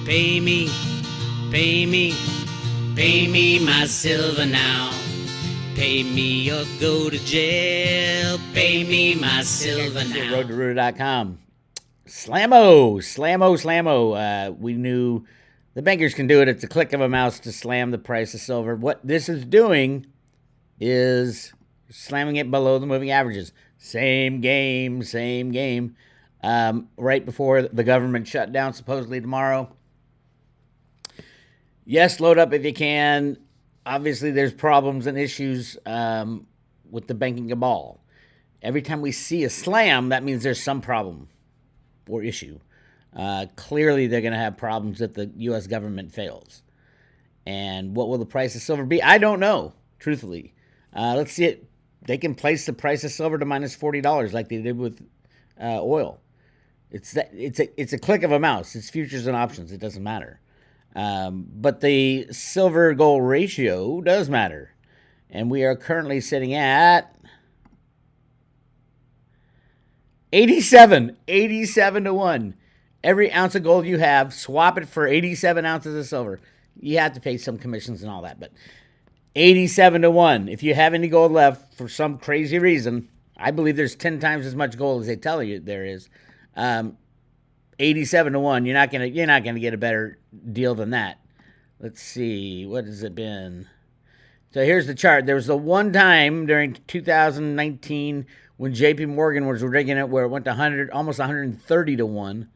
Pay me, pay me, pay me my silver now. Pay me or go to jail. Pay me my silver now. RoadToRooter.com. Slammo. We knew the bankers can do it. It's a click of a mouse to slam the price of silver. What this is doing is slamming it below the moving averages. Same game. Right before the government shutdown, supposedly tomorrow. Yes, load up if you can. Obviously, there's problems and issues with the banking cabal. Every time we see a slam, that means there's some problem or issue. Clearly, they're going to have problems if the U.S. government fails. And what will the price of silver be? I don't know, truthfully. Let's see it. They can place the price of silver to minus $40 like they did with oil. It's a click of a mouse. It's futures and options. It doesn't matter. But the silver gold ratio does matter. And we are currently sitting at 87 to 1. Every ounce of gold you have, swap it for 87 ounces of silver. You have to pay some commissions and all that, but 87 to 1. If you have any gold left for some crazy reason, I believe there's 10 times as much gold as they tell you there is. 87 to 1. You're not gonna get a better deal than that. Let's see, what has it been? So here's the chart. There was the one time during 2019 when JP Morgan was rigging it where it went to almost 130 to 1.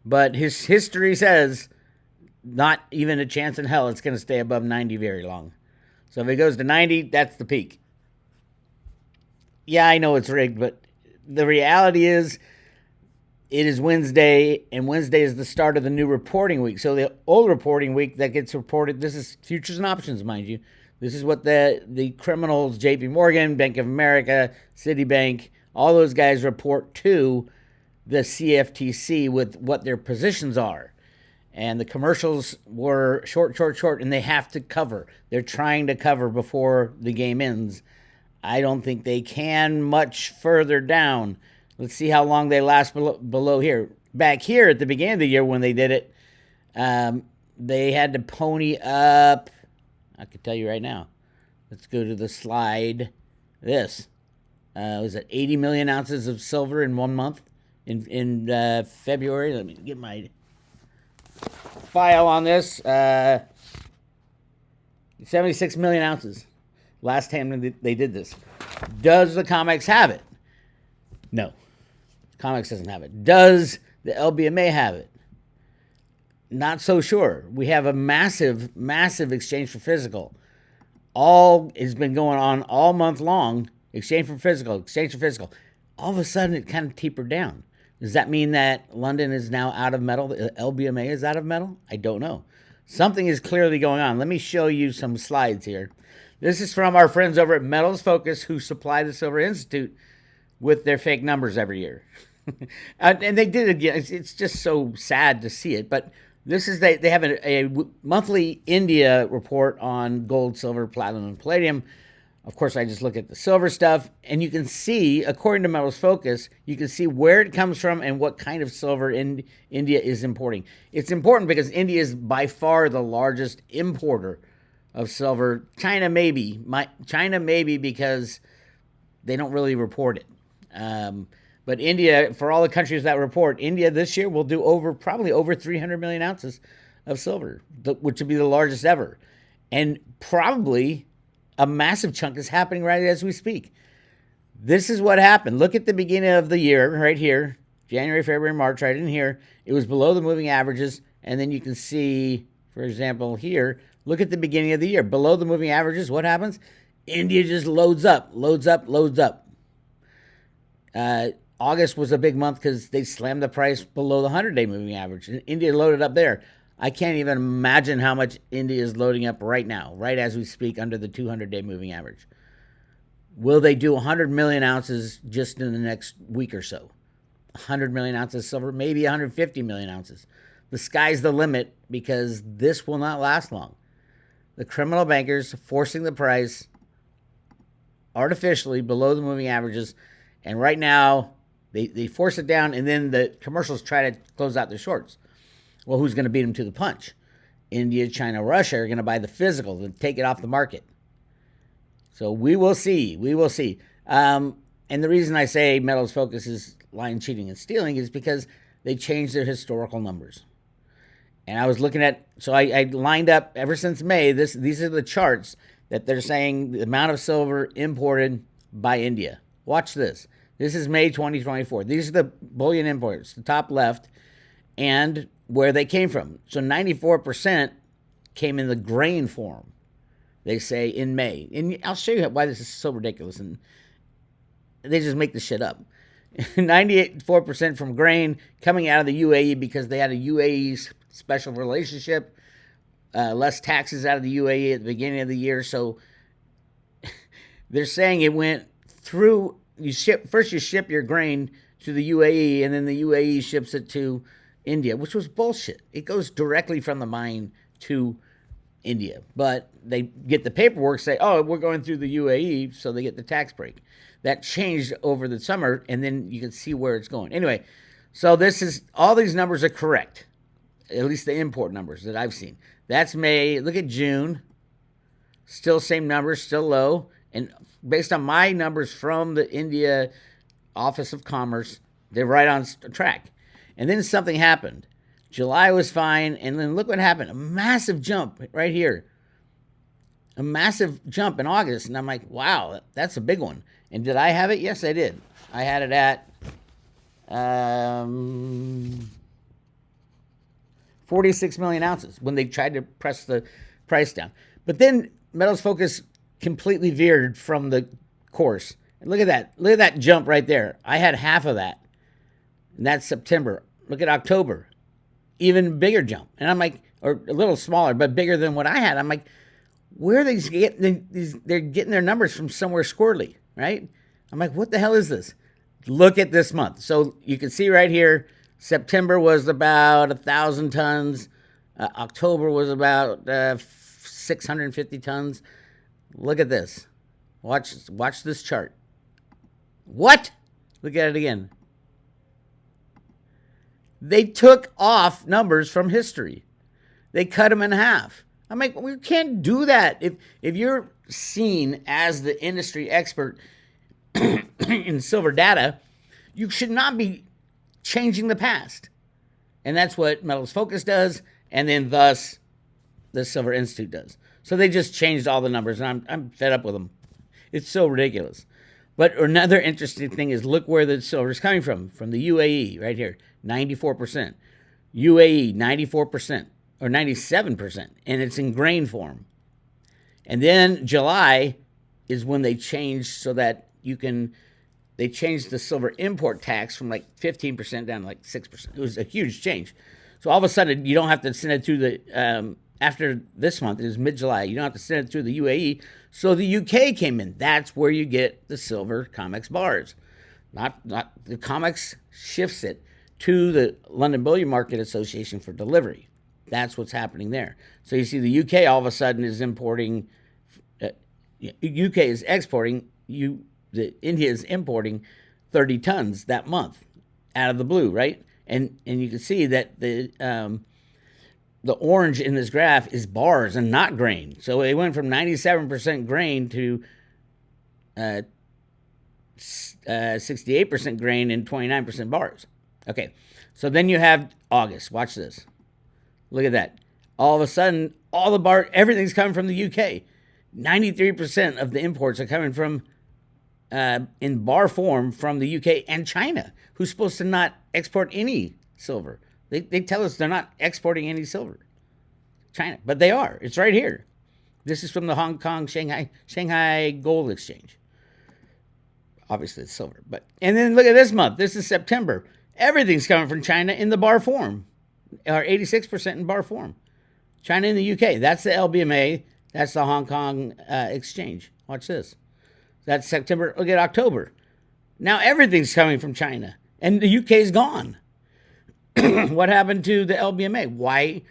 But his history says not even a chance in hell it's going to stay above 90 very long. So if it goes to 90, that's the peak. Yeah, I know it's rigged, but the reality is it is Wednesday, and Wednesday is the start of the new reporting week. So the old reporting week that gets reported, this is futures and options, mind you. This is what the criminals, JP Morgan, Bank of America, Citibank, all those guys report to the CFTC with what their positions are. And the commercials were short, and they have to cover. They're trying to cover before the game ends. I don't think they can much further down. Let's see how long they last below here. Back here at the beginning of the year when they did it, they had to pony up. I can tell you right now. Let's go to the slide. This. Was it 80 million ounces of silver in 1 month in February? Let me get my file on this. 76 million ounces. Last time they did this. Does the COMEX have it? No. COMEX doesn't have it. Does the LBMA have it? Not so sure. We have a massive exchange for physical. All has been going on all month long. Exchange for physical. All of a sudden, it kind of tapered down. Does that mean that London is now out of metal? The LBMA is out of metal? I don't know. Something is clearly going on. Let me show you some slides here. This is from our friends over at Metals Focus who supply the Silver Institute with their fake numbers every year. And they did it again. It's just so sad to see it. But this is they have a monthly India report on gold, silver, platinum, and palladium. Of course, I just look at the silver stuff, and you can see, according to Metals Focus, you can see where it comes from and what kind of silver India is importing. It's important because India is by far the largest importer of silver. China maybe because they don't really report it. But India, for all the countries that report, India this year will do probably over 300 million ounces of silver, which would be the largest ever. And probably a massive chunk is happening right as we speak. This is what happened. Look at the beginning of the year right here, January, February, March, right in here. It was below the moving averages. And then you can see, for example, here, look at the beginning of the year. Below the moving averages, what happens? India just loads up. August was a big month because they slammed the price below the 100-day moving average. And India loaded up there. I can't even imagine how much India is loading up right now, right as we speak, under the 200-day moving average. Will they do 100 million ounces just in the next week or so? 100 million ounces of silver, maybe 150 million ounces. The sky's the limit because this will not last long. The criminal bankers forcing the price artificially below the moving averages, and right now they force it down, and then the commercials try to close out their shorts. Well, who's going to beat them to the punch? India, China, Russia are going to buy the physical and take it off the market. So we will see. We will see. And the reason I say metals focus is lying, cheating, and stealing is because they changed their historical numbers. And I was looking at, so I lined up ever since May, these are the charts that they're saying the amount of silver imported by India. Watch this. This is May 2024. These are the bullion imports, the top left, and where they came from. So 94% came in the grain form, they say, in May. And I'll show you why this is so ridiculous. And they just make this shit up. 94% from grain coming out of the UAE because they had a UAE special relationship, less taxes out of the UAE at the beginning of the year. So they're saying it went through, you ship your grain to the UAE, and then the UAE ships it to India, which was bullshit. It goes directly from the mine to India, but they get the paperwork, say, oh, we're going through the UAE, so they get the tax break. That changed over the summer, and then you can see where it's going. Anyway, so all these numbers are correct, at least the import numbers that I've seen. That's May. Look at June. Still same numbers, still low. And based on my numbers from the India Office of Commerce, they're right on track. And then something happened. July was fine, and then look what happened. A massive jump right here. A massive jump in August, and I'm like, wow, that's a big one. And did I have it? Yes, I did. I had it at 46 million ounces when they tried to press the price down. But then Metals Focus completely veered from the course. And look at that. Look at that jump right there. I had half of that. And that's September. Look at October. Even bigger jump. And I'm like, or a little smaller, but bigger than what I had. I'm like, where are they getting these? They're getting their numbers from somewhere squirrely, right? I'm like, what the hell is this? Look at this month. So you can see right here, September was about 1,000 tons. October was about 650 tons. Look at this. Watch this chart. What? Look at it again. They took off numbers from history. They cut them in half. I'm like, we can't do that. If you're seen as the industry expert in silver data, you should not be changing the past. And that's what Metals Focus does, and then thus the Silver Institute does. So they just changed all the numbers, and I'm fed up with them. It's so ridiculous. But another interesting thing is look where the silver is coming from the UAE right here, 94%. UAE, 94%. Or 97%, and it's in grain form. And then July is when they changed so that they changed the silver import tax from like 15% down to like 6%. It was a huge change. So all of a sudden, you don't have to send it through the, after this month, it was mid-July, you don't have to send it through the UAE. So the UK came in. That's where you get the silver COMEX bars. Not the COMEX shifts it to the London Bullion Market Association for delivery. That's what's happening there. So you see the UK all of a sudden is importing, UK is exporting, India is importing 30 tons that month out of the blue, right? And you can see that the orange in this graph is bars and not grain. So it went from 97% grain to 68% grain and 29% bars. Okay, so then you have August. Watch this. Look at that. All of a sudden, everything's coming from the UK. 93% of the imports are coming from, in bar form, from the UK and China, who's supposed to not export any silver. They tell us they're not exporting any silver. China, but they are. It's right here. This is from the Hong Kong Shanghai Gold Exchange. Obviously, it's silver. And then look at this month. This is September. Everything's coming from China in the bar form. Or 86% in bar form. China and the UK. That's the LBMA. That's the Hong Kong exchange. Watch this. That's September. Look at October. Now everything's coming from China. And the UK is gone. What happened to the LBMA? Why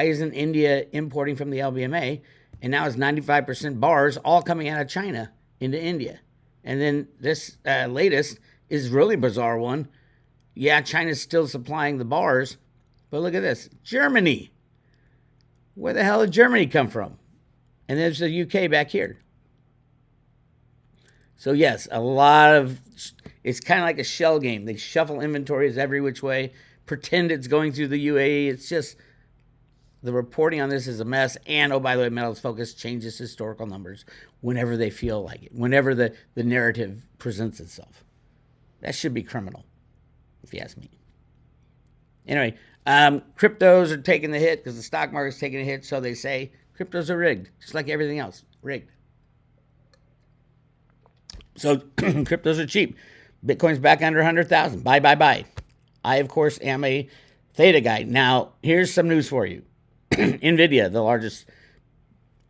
isn't India importing from the LBMA? And now it's 95% bars all coming out of China into India. And then this latest is really bizarre one. Yeah, China's still supplying the bars, But look at this. Germany. Where the hell did Germany come from? And there's the UK back here. So yes, a lot of, it's kind of like a shell game. They shuffle inventories every which way, pretend it's going through the UAE. It's just, the reporting on this is a mess. And, oh, by the way, Metals Focus changes historical numbers whenever they feel like it, whenever the narrative presents itself. That should be criminal, if you ask me. Anyway, cryptos are taking the hit because the stock market's taking a hit, so they say cryptos are rigged, just like everything else, rigged. So cryptos are cheap. Bitcoin's back under 100,000. Buy. I, of course, am a Theta guy. Now, here's some news for you. NVIDIA, the largest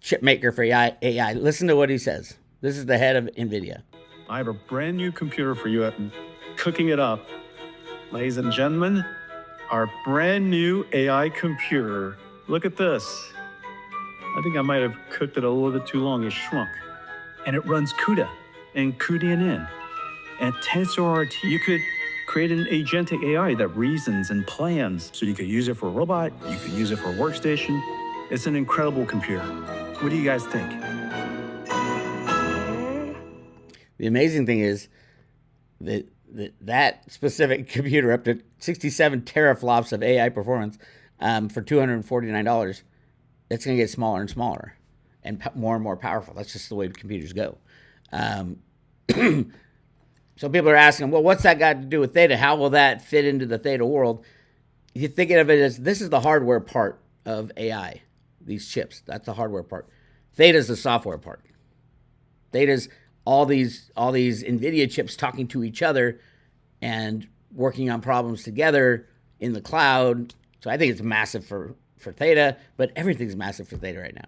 chip maker for AI. Listen to what he says. This is the head of NVIDIA. I have a brand new computer for you. I'm cooking it up. Ladies and gentlemen, our brand new AI computer. Look at this. I think I might have cooked it a little bit too long. It shrunk. And it runs CUDA and cuDNN and TensorRT. You could create an agentic AI that reasons and plans. So you could use it for a robot. You could use it for a workstation. It's an incredible computer. What do you guys think? The amazing thing is that specific computer, up to 67 teraflops of AI performance for $249, it's going to get smaller and smaller and more powerful. That's just the way computers go. So people are asking, well, what's that got to do with Theta? How will that fit into the Theta world? You think of it as this is the hardware part of AI, these chips. That's the hardware part. Theta's the software part. Theta's all these NVIDIA chips talking to each other and working on problems together in the cloud. So I think it's massive for Theta, but everything's massive for Theta right now.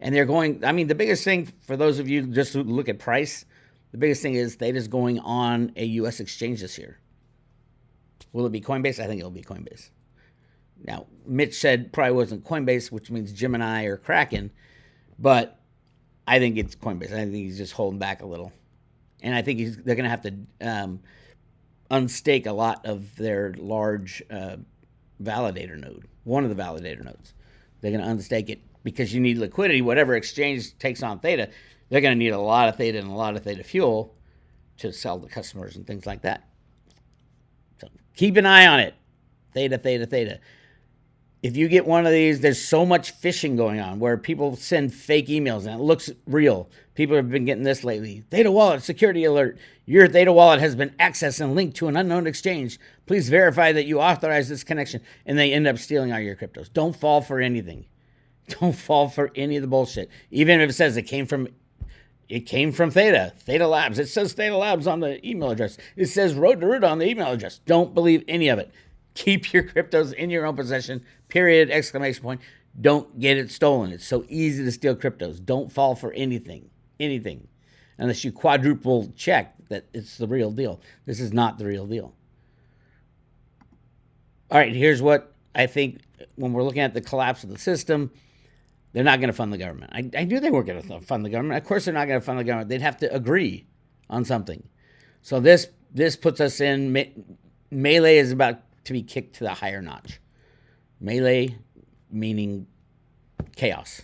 And they're going, I mean, the biggest thing for those of you just who look at price, the biggest thing is Theta's going on a U.S. exchange this year. Will it be Coinbase? I think it'll be Coinbase. Now, Mitch said probably wasn't Coinbase, which means Gemini or Kraken, but I think it's Coinbase. I think he's just holding back a little. And I think they're going to have to unstake a lot of their large validator node, one of the validator nodes. They're going to unstake it because you need liquidity. Whatever exchange takes on Theta, they're going to need a lot of Theta and a lot of Theta fuel to sell to customers and things like that. So keep an eye on it. Theta. If you get one of these, there's so much phishing going on where people send fake emails and it looks real. People have been getting this lately. Theta Wallet security alert. Your Theta Wallet has been accessed and linked to an unknown exchange. Please verify that you authorize this connection. And they end up stealing all your cryptos. Don't fall for anything. Don't fall for any of the bullshit. Even if it says it came from Theta Labs. It says Theta Labs on the email address. It says Road to Root on the email address. Don't believe any of it. Keep your cryptos in your own possession, period, exclamation point. Don't get it stolen. It's so easy to steal cryptos. Don't fall for anything, unless you quadruple check that it's the real deal. This is not the real deal. All right, here's what I think when we're looking at the collapse of the system. They're not going to fund the government. I knew they weren't going to fund the government. Of course they're not going to fund the government. They'd have to agree on something. So this puts us in, melee is about to be kicked to the higher notch. Melee meaning chaos.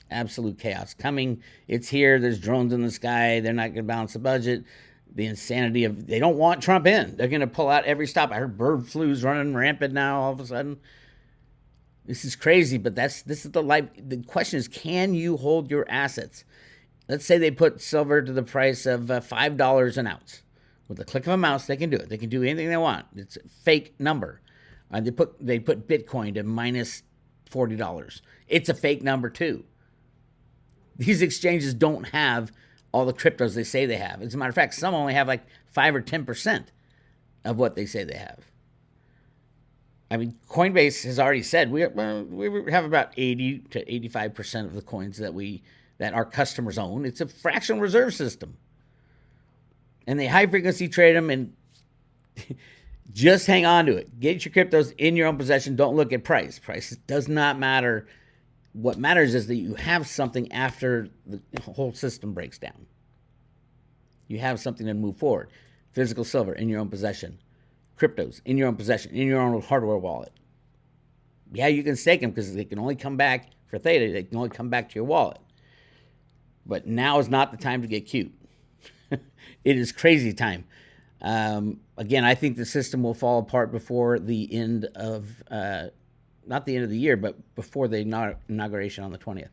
Absolute chaos. Coming, it's here. There's drones in the sky. They're not going to balance the budget. The insanity of, they don't want Trump in. They're going to pull out every stop. I heard bird flu's running rampant now all of a sudden. This is crazy, but this is the life. The question is, can you hold your assets? Let's say they put silver to the price of $5 an ounce. With the click of a mouse, they can do it. They can do anything they want. It's a fake number. They put Bitcoin to minus $40. It's a fake number too. These exchanges don't have all the cryptos they say they have. As a matter of fact, some only have like 5 or 10% of what they say they have. I mean, Coinbase has already said we have about 80 to 85% of the coins that our customers own. It's a fractional reserve system. And they high frequency trade them, and just hang on to it. Get your cryptos in your own possession. Don't look at price. Price does not matter. What matters is that you have something after the whole system breaks down. You have something to move forward. Physical silver in your own possession. Cryptos in your own possession, in your own hardware wallet. Yeah, you can stake them because they can only come back for theta. They can only come back to your wallet. But now is not the time to get cute. It is crazy time. Again, I think the system will fall apart before the end of, not the end of the year, but before the inauguration on the 20th.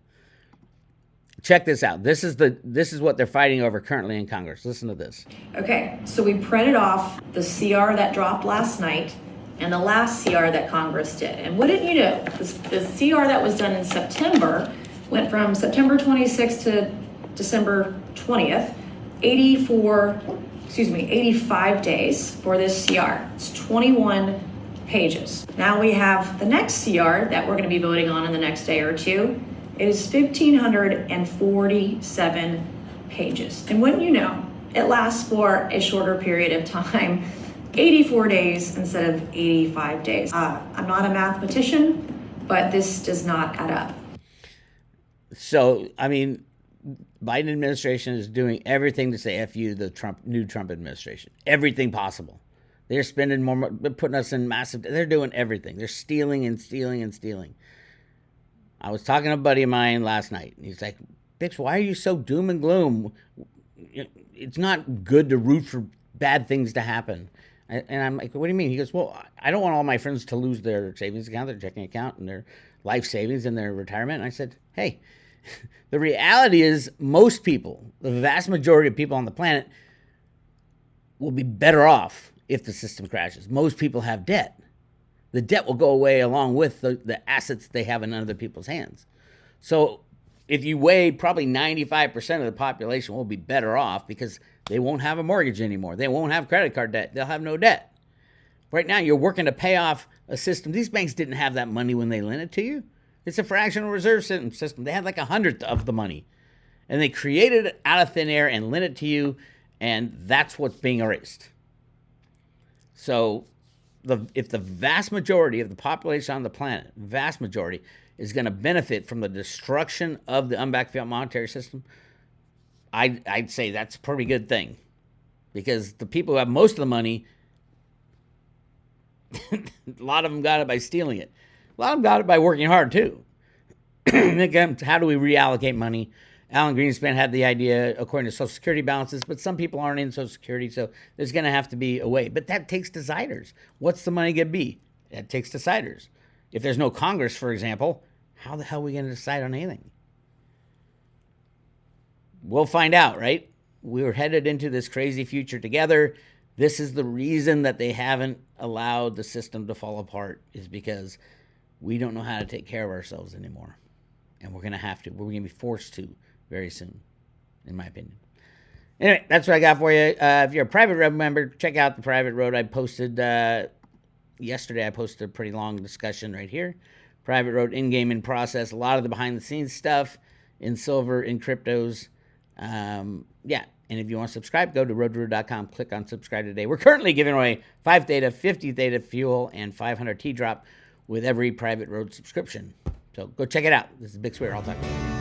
Check this out. This is what they're fighting over currently in Congress. Listen to this. Okay, so we printed off the CR that dropped last night and the last CR that Congress did. And wouldn't you know, the CR that was done in September went from September 26th to December 20th, 85 days for this CR. It's 21 pages. Now we have the next CR that we're going to be voting on in the next day or two. It is 1,547 pages. And wouldn't you know, it lasts for a shorter period of time, 84 days instead of 85 days. I'm not a mathematician, but this does not add up. So, I mean, Biden administration is doing everything to say F you, the new Trump administration. Everything possible. They're spending more, putting us in massive, they're doing everything. They're stealing and stealing and stealing. I was talking to a buddy of mine last night, and he's like, Bix, why are you so doom and gloom? It's not good to root for bad things to happen. And I'm like, what do you mean? He goes, well, I don't want all my friends to lose their savings account, their checking account, and their life savings and their retirement. And I said, hey, the reality is most people, the vast majority of people on the planet, will be better off if the system crashes. Most people have debt. The debt will go away along with the assets they have in other people's hands. So if you weigh, probably 95% of the population will be better off because they won't have a mortgage anymore. They won't have credit card debt. They'll have no debt. Right now, you're working to pay off a system. These banks didn't have that money when they lent it to you. It's a fractional reserve system. They had like 100th of the money. And they created it out of thin air and lent it to you, and that's what's being erased. So if the vast majority of the population on the planet, vast majority, is going to benefit from the destruction of the unbacked fiat monetary system, I'd say that's a pretty good thing. Because the people who have most of the money, a lot of them got it by stealing it. A lot of them got it by working hard, too. Again, how do we reallocate money? Alan Greenspan had the idea according to Social Security balances, but some people aren't in Social Security, so there's going to have to be a way. But that takes deciders. What's the money going to be? That takes deciders. If there's no Congress, for example, how the hell are we going to decide on anything? We'll find out, right? We're headed into this crazy future together. This is the reason that they haven't allowed the system to fall apart, is because we don't know how to take care of ourselves anymore. And we're going to have to. We're going to be forced to very soon, in my opinion. Anyway, that's what I got for you. If you're a private road member, check out the private road. I posted yesterday. I posted a pretty long discussion right here. Private road in-game, in process. A lot of the behind-the-scenes stuff in silver, in cryptos. Yeah. And if you want to subscribe, go to roadroo.com. Click on subscribe today. We're currently giving away 5 theta, 50 theta fuel, and 500 T-drop with every private road subscription. So go check it out. This is Bix Weir. I'll talk to you.